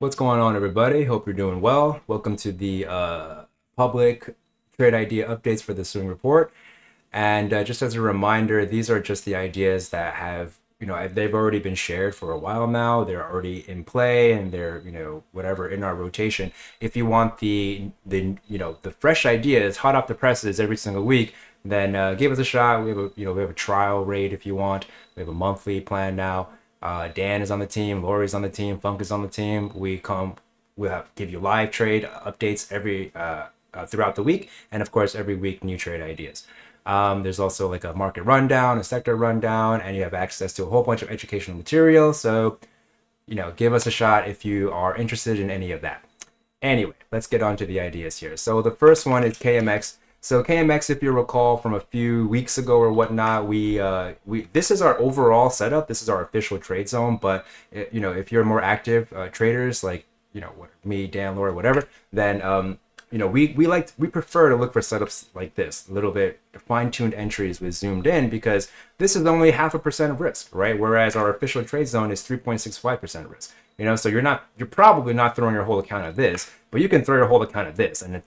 What's going on, everybody? Hope you're doing well. Welcome to the public trade idea updates for the swing report. And just as a reminder, these are just the ideas that they've already been shared for a while now. They're already in play and they're, whatever in our rotation. If you want the fresh ideas, hot off the presses every single week, then give us a shot. We have a trial rate if you want. We have a monthly plan now. Dan is on the team, Lori's on the team, Funk is on the team. We'll give you live trade updates every throughout the week, and of course every week new trade ideas. There's also like a market rundown, a sector rundown, and you have access to a whole bunch of educational material. So, give us a shot if you are interested in any of that. Anyway, let's get on to the ideas here. So the first one is KMX. So KMX, if you recall from a few weeks ago or whatnot, we this is our overall setup. This is our official trade zone. But if you're more active traders like me, Dan, Laura, whatever, then we prefer to look for setups like this, a little bit fine-tuned entries with zoomed in, because this is only 0.5% of risk, right? Whereas our official trade zone is 3.65% risk. So you're probably not throwing your whole account at this, but you can throw your whole account at this, and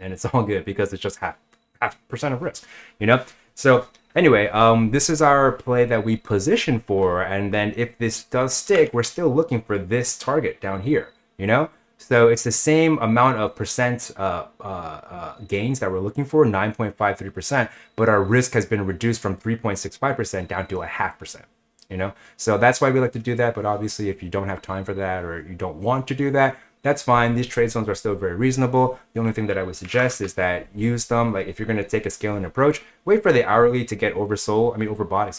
it's all good because it's just half percent of risk. So anyway, this is our play that we position for, and then if this does stick, we're still looking for this target down here. So it's the same amount of percent gains that we're looking for, 9.53%, but our risk has been reduced from 3.65% down to 0.5%. So that's why we like to do that. But obviously, if you don't have time for that or you don't want to do that, that's fine. These trade zones are still very reasonable. The only thing that I would suggest is that use them. Like if you're going to take a scaling approach, wait for the hourly to get overbought,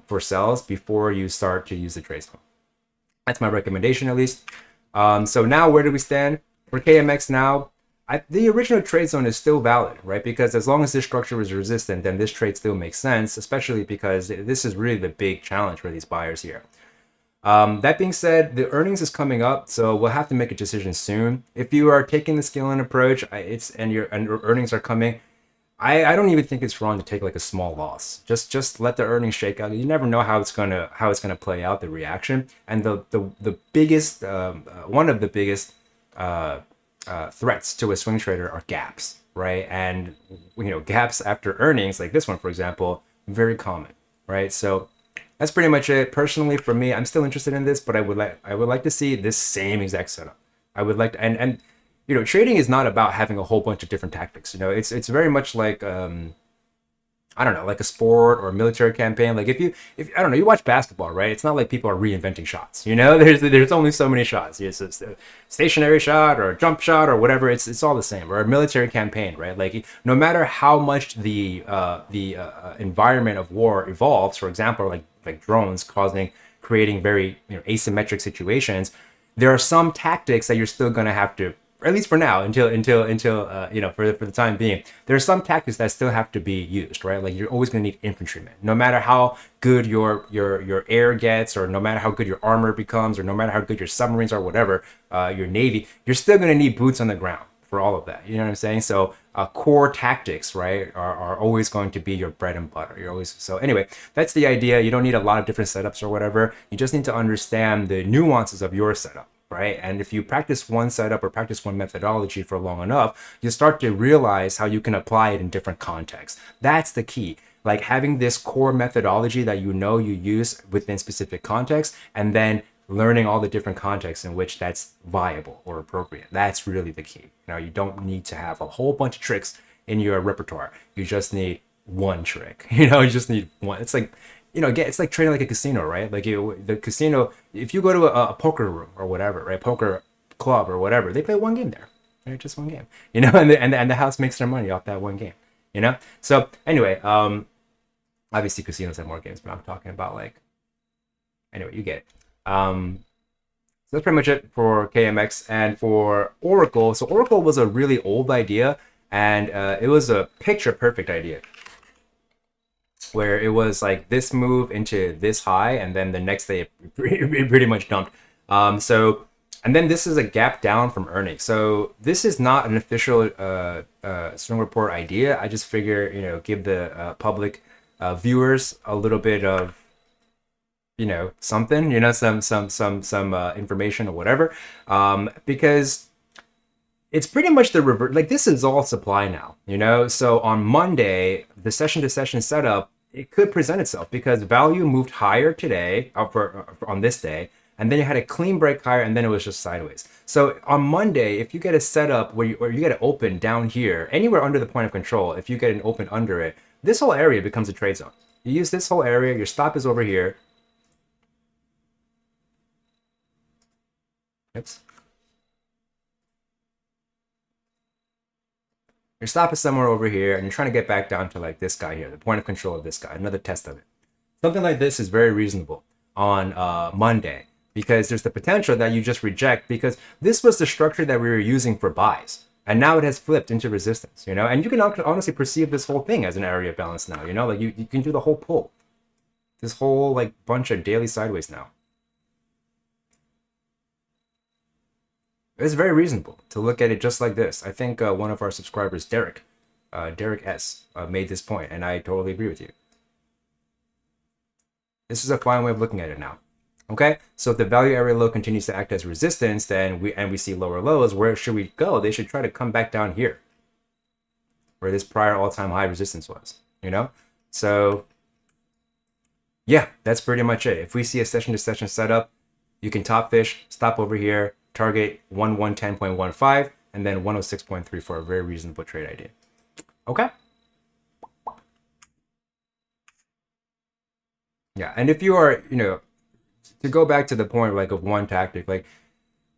for sells before you start to use the trade zone. That's my recommendation, at least. So now where do we stand for KMX now? The original trade zone is still valid, right? Because as long as this structure is resistant, then this trade still makes sense, especially because this is really the big challenge for these buyers here. That being said, the earnings is coming up, so we'll have to make a decision soon. If you are taking the scaling approach, and your earnings are coming, I don't even think it's wrong to take like a small loss. Just let the earnings shake out. You never know how it's gonna play out, the reaction. And the biggest one of the biggest threats to a swing trader are gaps, right? And gaps after earnings, like this one for example, very common, right? So that's pretty much it. Personally, for me, I'm still interested in this, but I would like to see this same exact setup. I would like to, and trading is not about having a whole bunch of different tactics. It's very much like I don't know, like a sport or a military campaign. Like if I don't know, you watch basketball, right? It's not like people are reinventing shots. There's only so many shots. It's a stationary shot or a jump shot or whatever. It's all the same. Or a military campaign, right? Like no matter how much the environment of war evolves, for example, like drones creating very asymmetric situations, there are some tactics that you're still going to have to, or at least for now, until for the time being, there are some tactics that still have to be used, right? Like you're always going to need infantrymen, no matter how good your air gets, or no matter how good your armor becomes, or no matter how good your submarines are, whatever, your navy, you're still going to need boots on the ground for all of that. You know what I'm saying? So core tactics, right, are always going to be your bread and butter. So anyway, that's the idea. You don't need a lot of different setups or whatever. You just need to understand the nuances of your setup. Right? And if you practice one setup or practice one methodology for long enough, you start to realize how you can apply it in different contexts. That's the key. Like having this core methodology that you use within specific contexts, and then learning all the different contexts in which that's viable or appropriate. That's really the key. You don't need to have a whole bunch of tricks in your repertoire. You just need one trick. You just need one. It's like again, it's like trading like a casino, right? Like the casino, if you go to a poker room or whatever, right, poker club or whatever, they play one game there, right? Just one game, and the house makes their money off that one game, So anyway, obviously casinos have more games, but I'm talking about like, anyway, you get it. So that's pretty much it for KMX and for Oracle. So Oracle was a really old idea, and it was a picture perfect idea, where it was like this move into this high, and then the next day it pretty much dumped. And then this is a gap down from earnings. So this is not an official swing report idea. I just figure, give the public viewers a little bit of something, some information or whatever, because it's pretty much the reverse. Like, this is all supply now, so on Monday, the session to session setup, it could present itself because value moved higher today, on this day, and then you had a clean break higher, and then it was just sideways. So on Monday, if you get a setup where you get an open down here, anywhere under the point of control, if you get an open under it, this whole area becomes a trade zone. You use this whole area, your stop is over here. Oops. Your stop is somewhere over here, and you're trying to get back down to like this guy here, the point of control of this guy, another test of it. Something like this is very reasonable on Monday, because there's the potential that you just reject, because this was the structure that we were using for buys. And now it has flipped into resistance, and you can honestly perceive this whole thing as an area of balance now, like you can do the whole pull, this whole like bunch of daily sideways now. It's very reasonable to look at it just like this. I think one of our subscribers, Derek S, made this point, and I totally agree with you. This is a fine way of looking at it now. Okay, so if the value area low continues to act as resistance, then we see lower lows, where should we go? They should try to come back down here, where this prior all-time high resistance was, So yeah, that's pretty much it. If we see a session-to-session setup, you can top fish, stop over here, target 1110.15, and then 106.3 for a very reasonable trade idea. Okay. Yeah, and if you are, to go back to the point like of one tactic, like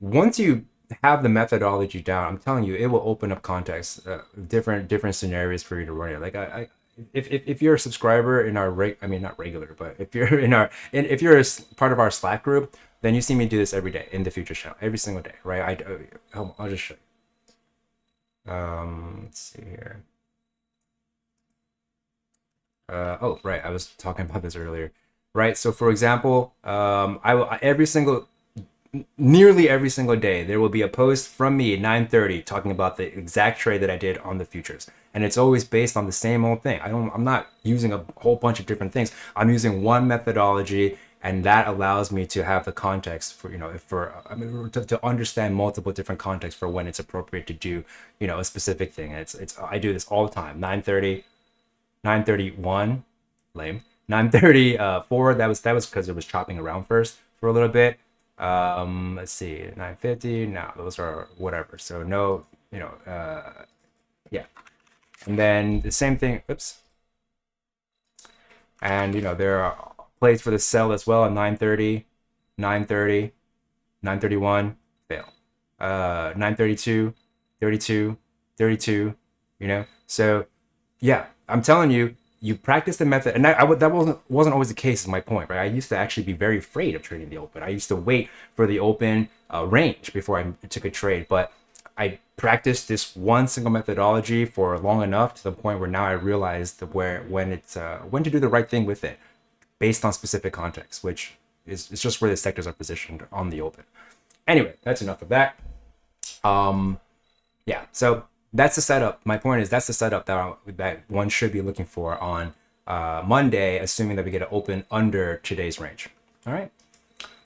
once you have the methodology down, I'm telling you, it will open up context, different scenarios for you to run it. Like if you're a subscriber in our not regular, but if you're if you're a part of our Slack group, then you see me do this every day in the future show, every single day, right? I'll just show you. Let's see here. Oh, right, I was talking about this earlier, right? So for example, nearly every single day, there will be a post from me at 9:30 talking about the exact trade that I did on the futures. And it's always based on the same old thing. I'm not using a whole bunch of different things. I'm using one methodology, and that allows me to have the context for, to understand multiple different contexts for when it's appropriate to do, a specific thing. I do this all the time. 9:30, 9:31, lame. 9:34, that was because it was chopping around first for a little bit. Let's see, 9:50. No, those are whatever. So no, yeah. And then the same thing. Oops. And there are plays for the sell as well at 9:30, 9:30, 9:31, fail. 9:32, 32, 32. So yeah, I'm telling you. You practice the method, and that wasn't always the case. Is my point, right? I used to actually be very afraid of trading the open. I used to wait for the open range before I took a trade, but I practiced this one single methodology for long enough to the point where now I realized when to do the right thing with it, based on specific context, which is just where the sectors are positioned on the open. Anyway, that's enough of that. Yeah, so that's the setup. My point is that's the setup that one should be looking for on Monday, assuming that we get an open under today's range. All right.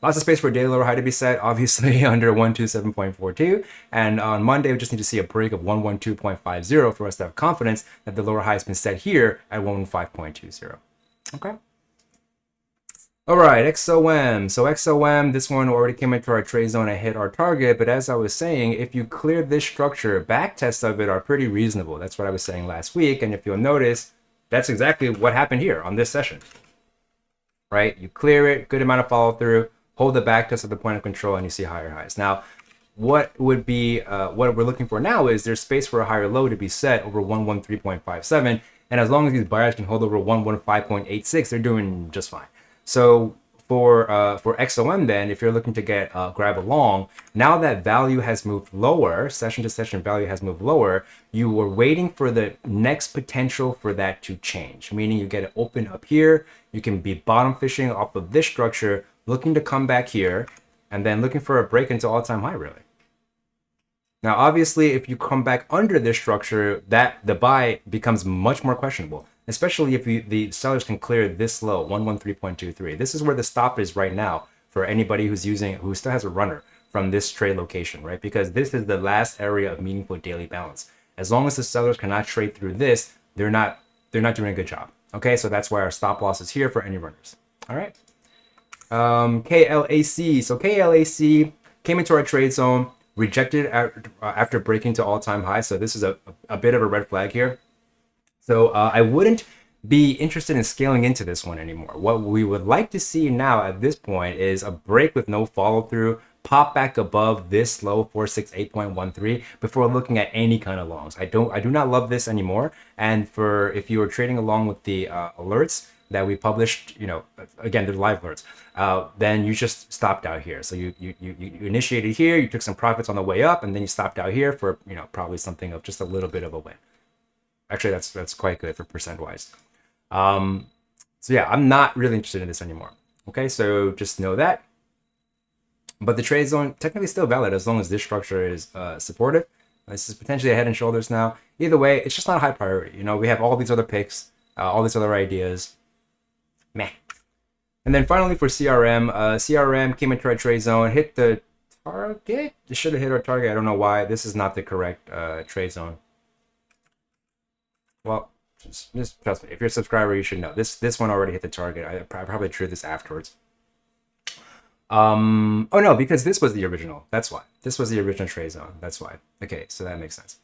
Lots of space for a daily lower high to be set, obviously under 127.42. And on Monday, we just need to see a break of 112.50 for us to have confidence that the lower high has been set here at 115.20. Okay. All right, XOM. So XOM, this one already came into our trade zone and hit our target. But as I was saying, if you clear this structure, back tests of it are pretty reasonable. That's what I was saying last week. And if you'll notice, that's exactly what happened here on this session. Right? You clear it, good amount of follow through, hold the back test at the point of control, and you see higher highs. Now, what would be what we're looking for now is there's space for a higher low to be set over 113.57. And as long as these buyers can hold over 115.86, they're doing just fine. So for XOM, then, if you're looking to get grab along, now that value has moved lower, session to session value has moved lower, you were waiting for the next potential for that to change, meaning you get it open up here, you can be bottom fishing off of this structure, looking to come back here, and then looking for a break into all-time high, really. Now, obviously, if you come back under this structure, that the buy becomes much more questionable. especially if the sellers can clear this low, 113.23. This is where the stop is right now for anybody who still has a runner from this trade location, right? Because this is the last area of meaningful daily balance. As long as the sellers cannot trade through this, they're not doing a good job. Okay, so that's why our stop loss is here for any runners. All right. KLAC. So KLAC came into our trade zone, rejected after breaking to all-time high. So this is a bit of a red flag here. So I wouldn't be interested in scaling into this one anymore. What we would like to see now at this point is a break with no follow through, pop back above this low 468.13 before looking at any kind of longs. I do not love this anymore. And if you were trading along with the alerts that we published, again, they're live alerts, then you just stopped out here. So you initiated here, you took some profits on the way up, and then you stopped out here for probably something of just a little bit of a win. Actually, that's quite good for percent wise. So yeah, I'm not really interested in this anymore. Okay, so just know that. But the trade zone technically still valid as long as this structure is supportive. This is potentially a head and shoulders now. Either way, it's just not a high priority. We have all these other picks, all these other ideas. Meh. And then finally for CRM, CRM came into our trade zone, hit the target. It should have hit our target. I don't know why. This is not the correct trade zone. Well, just trust me. If you're a subscriber, you should know. This one already hit the target. I probably drew this afterwards. Oh no, because this was the original. That's why. This was the original trade zone. That's why. Okay, so that makes sense.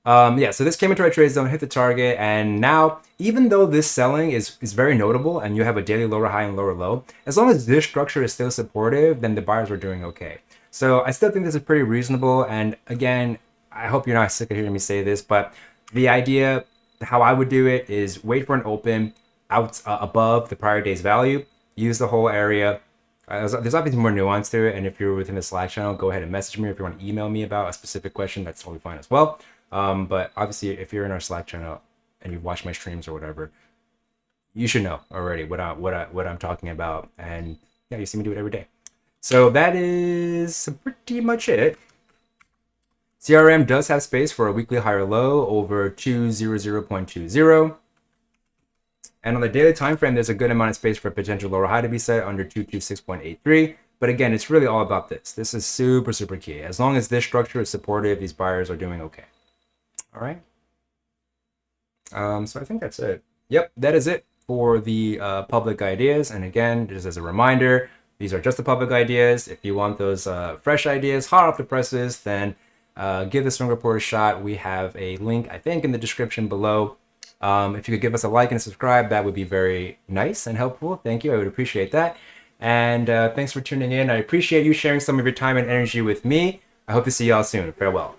Yeah, so this came into our trade zone, hit the target, and now, even though this selling is very notable and you have a daily lower high and lower low, as long as this structure is still supportive, then the buyers are doing okay. So I still think this is pretty reasonable. And again, I hope you're not sick of hearing me say this, but the idea, how I would do it is wait for an open out above the prior day's value, use the whole area. There's obviously more nuance to it, and if you're within the Slack channel, go ahead and message me. If you want to email me about a specific question, that's totally fine as well. But obviously, if you're in our Slack channel and you've watched my streams or whatever, you should know already what I'm talking about, and yeah, you see me do it every day. So that is pretty much it. CRM does have space for a weekly higher low over 200.20. And on the daily time frame, there's a good amount of space for a potential lower high to be set under 226.83. But again, it's really all about this. This is super, super key. As long as this structure is supportive, these buyers are doing okay. All right. So I think that's it. Yep, that is it for the public ideas. And again, just as a reminder, these are just the public ideas. If you want those fresh ideas, hot off the presses, then give the swing report a shot. We have a link, I think, in the description below. If you could give us a like and a subscribe, that would be very nice and helpful. Thank you. I would appreciate that. And thanks for tuning in. I appreciate you sharing some of your time and energy with me. I hope to see y'all soon. Farewell.